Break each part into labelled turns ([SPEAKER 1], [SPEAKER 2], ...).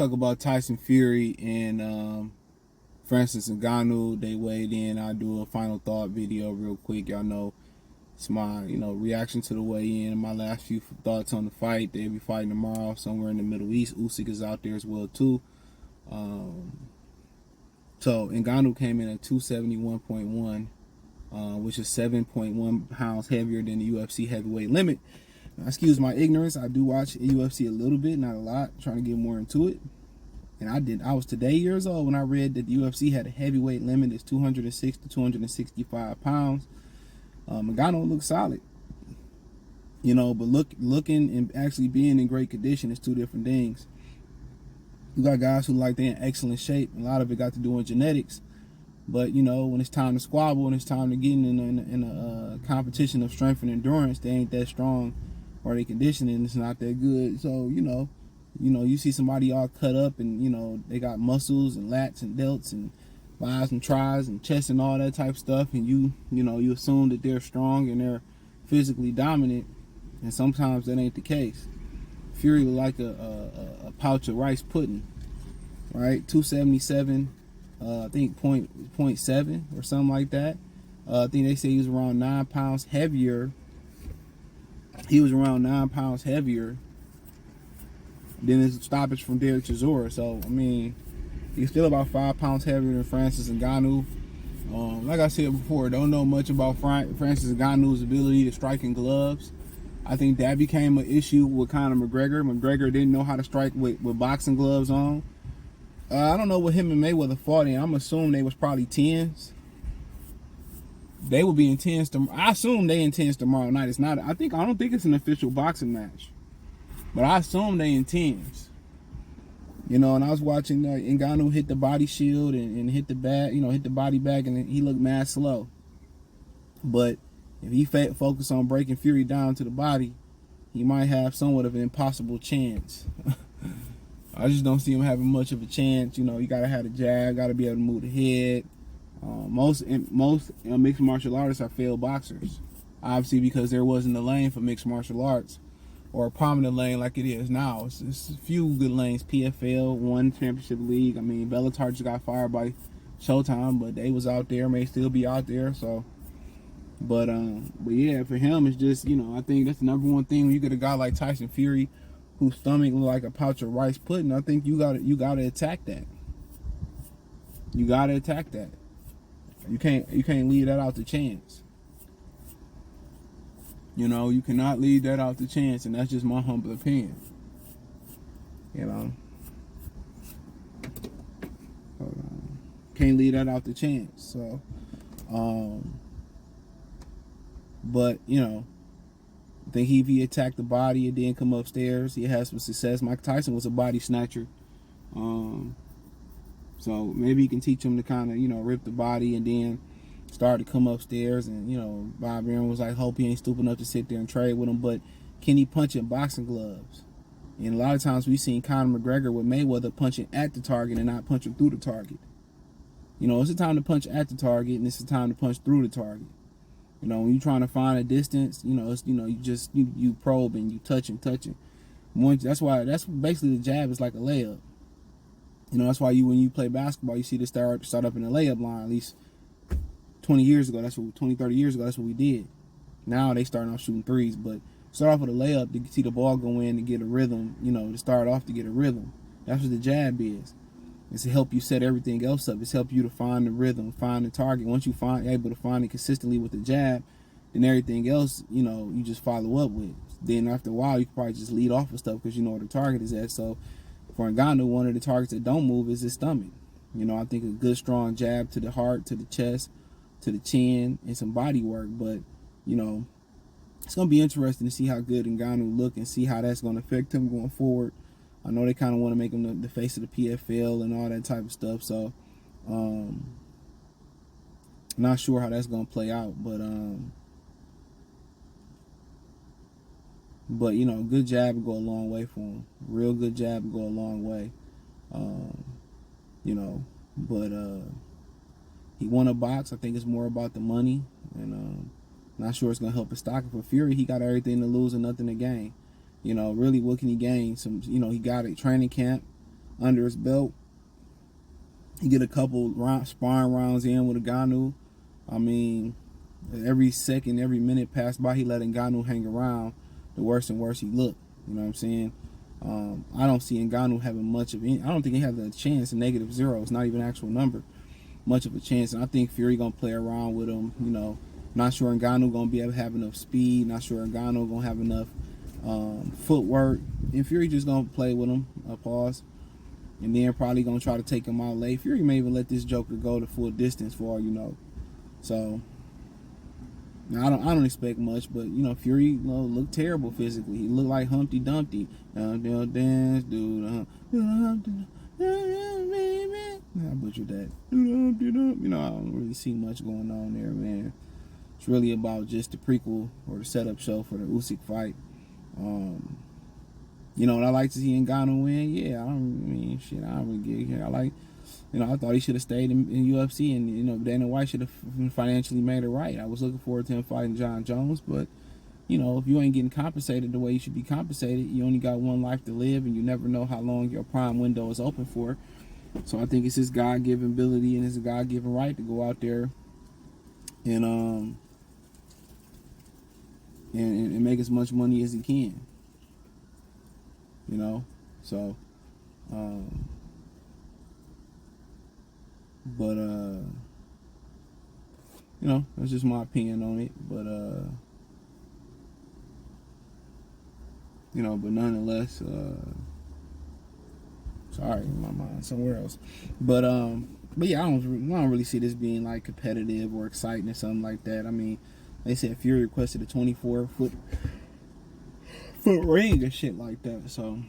[SPEAKER 1] talk about Tyson Fury and Francis Ngannou. They weighed in. I'll do a final thought video real quick. Y'all know it's my reaction to the weigh-in and my last few thoughts on the fight. They'll be fighting tomorrow somewhere in the Middle East. Usyk is out there as well too. So Ngannou came in at 271.1, which is 7.1 pounds heavier than the UFC heavyweight limit. Now, excuse my ignorance. I do watch UFC a little bit, not a lot. Trying to get more into it. And I was today years old when I read that the UFC had a heavyweight limit that's 206 to 265 pounds. Ngannou looks solid, but looking and actually being in great condition is two different things. You got guys who they're in excellent shape. A lot of it got to do with genetics. But, when it's time to squabble and it's time to get in a competition of strength and endurance, they ain't that strong, or their conditioning is not that good. So, you see somebody all cut up and, they got muscles and lats and delts and bis and tris and chest and all that type of stuff. And you assume that they're strong and they're physically dominant. And sometimes that ain't the case. Fury looked like a pouch of rice pudding, right? 277, I think 0.7 or something like that. I think they say he was around 9 pounds heavier. He was around 9 pounds heavier than his stoppage from Derek Chisora. So, he's still about 5 pounds heavier than Francis Ngannou. Like I said before, don't know much about Francis Ngannou's ability to strike in gloves. I think that became an issue with Conor McGregor. McGregor didn't know how to strike with boxing gloves on. I don't know what him and Mayweather fought in. I'm assuming they was probably 10s. They will be in 10s. I assume they in 10s tomorrow night. It's not. I don't think it's an official boxing match, but I assume they in 10s. And I was watching Ngannou hit the body shield and hit the back. Hit the body back, and he looked mad slow. But if he focus on breaking Fury down to the body, he might have somewhat of an impossible chance. I just don't see him having much of a chance. You gotta have the jab, gotta be able to move the head. Most mixed martial artists are failed boxers, obviously, because there wasn't a lane for mixed martial arts, or a prominent lane like it is now. It's a few good lanes. PFL, one championship league. Bellator just got fired by Showtime, but they was out there, may still be out there. So. But yeah, for him, it's just, I think that's the number one thing when you get a guy like Tyson Fury, whose stomach look like a pouch of rice pudding. I think you gotta attack that. You gotta attack that. You can't leave that out to chance. You cannot leave that out to chance, and that's just my humble opinion. Can't leave that out to chance. So, but, I think if he attacked the body and then come upstairs, he has some success. Mike Tyson was a body snatcher. So maybe you can teach him to kind of, rip the body and then start to come upstairs. And, Bob Aaron was like, hope he ain't stupid enough to sit there and trade with him. But can he punch in boxing gloves? And a lot of times we've seen Conor McGregor with Mayweather punching at the target and not punching through the target. It's a time to punch at the target, and it's a time to punch through the target. When you're trying to find a distance, it's, you probe and you touch and. That's basically the jab is like a layup. That's why when you play basketball, you see the start up in the layup line. At least 20 years ago, 30 years ago, that's what we did. Now they starting off shooting threes, but start off with a layup to see the ball go in to get a rhythm, to start off to get a rhythm. That's what the jab is. It's to help you set everything else up. It's help you to find the rhythm, find the target. Once you able to find it consistently with the jab, then everything else, you just follow up with. Then after a while, you can probably just lead off with stuff because you know where the target is at. So for Ngannou, one of the targets that don't move is his stomach. I think a good strong jab to the heart, to the chest, to the chin, and some body work. But, it's going to be interesting to see how good Ngannou look and see how that's going to affect him going forward. I know they kind of want to make him the face of the PFL and all that type of stuff. So, not sure how that's going to play out. But good jab would go a long way for him. Real good jab would go a long way. But he won a box. I think it's more about the money. And not sure it's going to help his stock. For Fury, he got everything to lose and nothing to gain. Really, what can he gain? He got a training camp. under his belt. He get a couple sparring rounds in with Ngannou. I mean, every second, every minute passed by, he let Ngannou hang around. The worse and worse he looked. You know what I'm saying? I don't see Ngannou having much of any. I don't think he has a chance. -0. It's not even an actual number. Much of a chance. And I think Fury gonna play around with him. You know, not sure Ngannou gonna be able to have enough speed. Not sure Ngannou gonna have enough footwork. And Fury just gonna play with him. Pause. And then probably gonna try to take him out late. Fury may even let this Joker go the full distance for all you know. So now, I don't expect much, but you know, Fury looked terrible physically. He looked like Humpty Dumpty. Dance, dude. I butchered that. You know, I don't really see much going on there, man. It's really about just the prequel or the setup show for the Usyk fight. You know, what I like to see Ngannou win. Yeah, I don't really get here. I thought he should have stayed in UFC, and you know, Dana White should have financially made it right. I was looking forward to him fighting John Jones, but you know, if you ain't getting compensated the way you should be compensated, you only got one life to live, and you never know how long your prime window is open for. So I think it's his God-given ability and his God-given right to go out there and make as much money as he can. You know, so but you know, that's just my opinion on it. But you know, but nonetheless, sorry, my mind somewhere else. But yeah, I don't really see this being like competitive or exciting or something like that. I mean, they said Fury requested a 24-foot ring and shit like that. So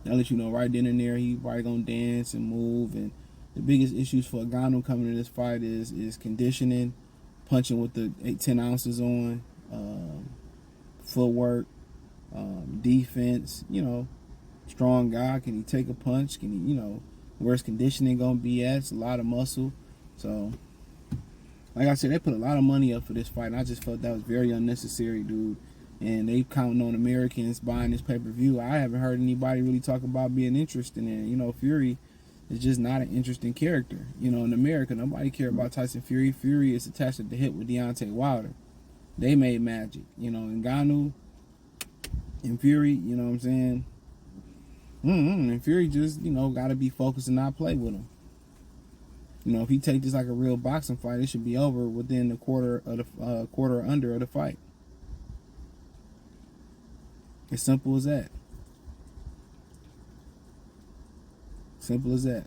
[SPEAKER 1] I'll let you know right then and there, he probably gonna dance and move. And the biggest issues for Ngannou coming to this fight is conditioning, punching with the 10 ounces on, footwork, defense. You know, strong guy. Can he take a punch? Can he, you know, where's conditioning gonna be at? It's a lot of muscle. So, like I said, they put a lot of money up for this fight, and I just felt that was very unnecessary, dude. And they counting on Americans buying this pay-per-view. I haven't heard anybody really talk about being interested in it. You know, Fury is just not an interesting character. You know, in America, nobody care about Tyson Fury. Fury is attached at the hip with Deontay Wilder. They made magic. You know, Ngannou and Fury, you know what I'm saying? And Fury just, you know, got to be focused and not play with him. You know, if he take this like a real boxing fight, it should be over within the quarter or under of the fight. As simple as that. Simple as that.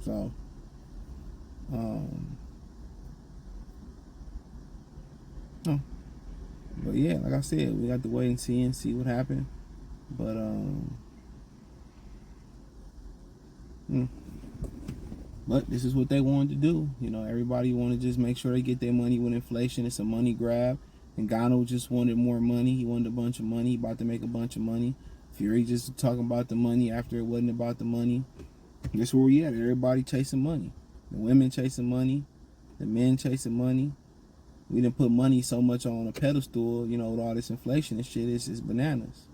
[SPEAKER 1] So, but yeah, like I said, we got to wait and see what happened. But but this is what they wanted to do. You know, everybody wanted to just make sure they get their money with inflation. It's a money grab. And Ngannou just wanted more money. He wanted a bunch of money. He about to make a bunch of money. Fury just talking about the money after it wasn't about the money. That's where we at. Everybody chasing money. The women chasing money. The men chasing money. We didn't put money so much on a pedestal, you know, with all this inflation and shit. It's bananas.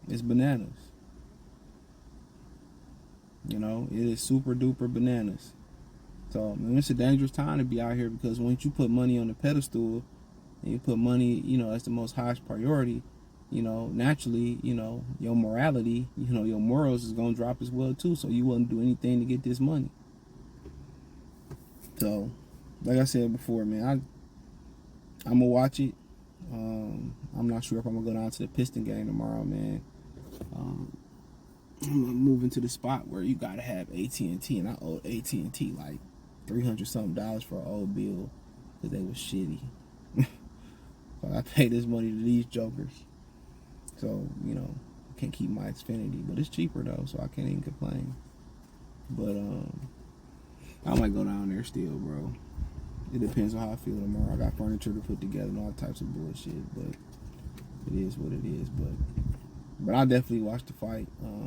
[SPEAKER 1] It's bananas. You know, it is super duper bananas. So, man, it's a dangerous time to be out here, because once you put money on the pedestal and you put money, you know, as the most highest priority, you know, naturally, you know, your morality, you know, your morals is going to drop as well, too. So you wouldn't do anything to get this money. So, like I said before, man, I'm going to watch it. I'm not sure if I'm going to go down to the Piston game tomorrow, man. I'm moving to the spot where you got to have AT&T, and I owe AT&T like $300-something for an old bill because they was shitty. So I pay this money to these jokers. So, you know, I can't keep my Xfinity, but it's cheaper though, so I can't even complain. But I might go down there still, bro. It depends on how I feel tomorrow. I got furniture to put together and all types of bullshit, but it is what it is. But I'll definitely watch the fight.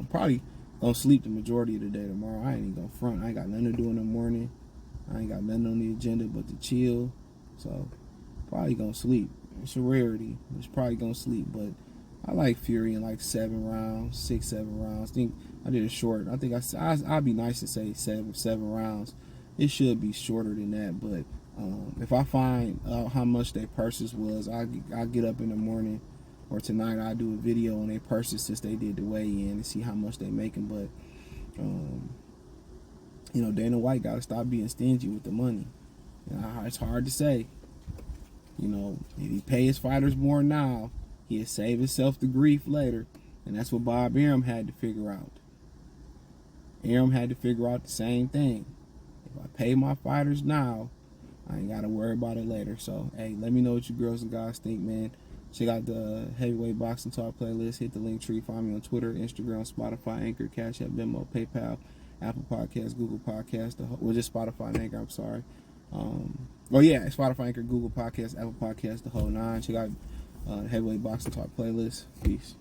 [SPEAKER 1] Probably gonna sleep the majority of the day tomorrow. I ain't even gonna front. I ain't got nothing to do in the morning. I ain't got nothing on the agenda but to chill. So probably gonna sleep. It's a rarity. It's probably gonna sleep, but I like Fury in like 7 rounds, 6, 7 rounds. I think I did a short. I think I'd be nice to say seven rounds. It should be shorter than that, but if I find out how much their purses was, I get up in the morning or tonight. I do a video on their purses since they did the weigh-in and see how much they making. But Dana White got to stop being stingy with the money. It's hard to say. If he pay his fighters more now, he'll save himself the grief later. And that's what Bob Arum had to figure out. Arum had to figure out the same thing. If I pay my fighters now, I ain't got to worry about it later. So, hey, let me know what you girls and guys think, man. Check out the Heavyweight Boxing Talk playlist. Hit the link tree. Find me on Twitter, Instagram, Spotify, Anchor, Cash App, Venmo, PayPal, Apple Podcasts, Google Podcasts. Just Spotify and Anchor, I'm sorry. Spotify, Anchor, Google Podcasts, Apple Podcasts, the whole nine. Check out the Heavyweight Boxing Talk playlist. Peace.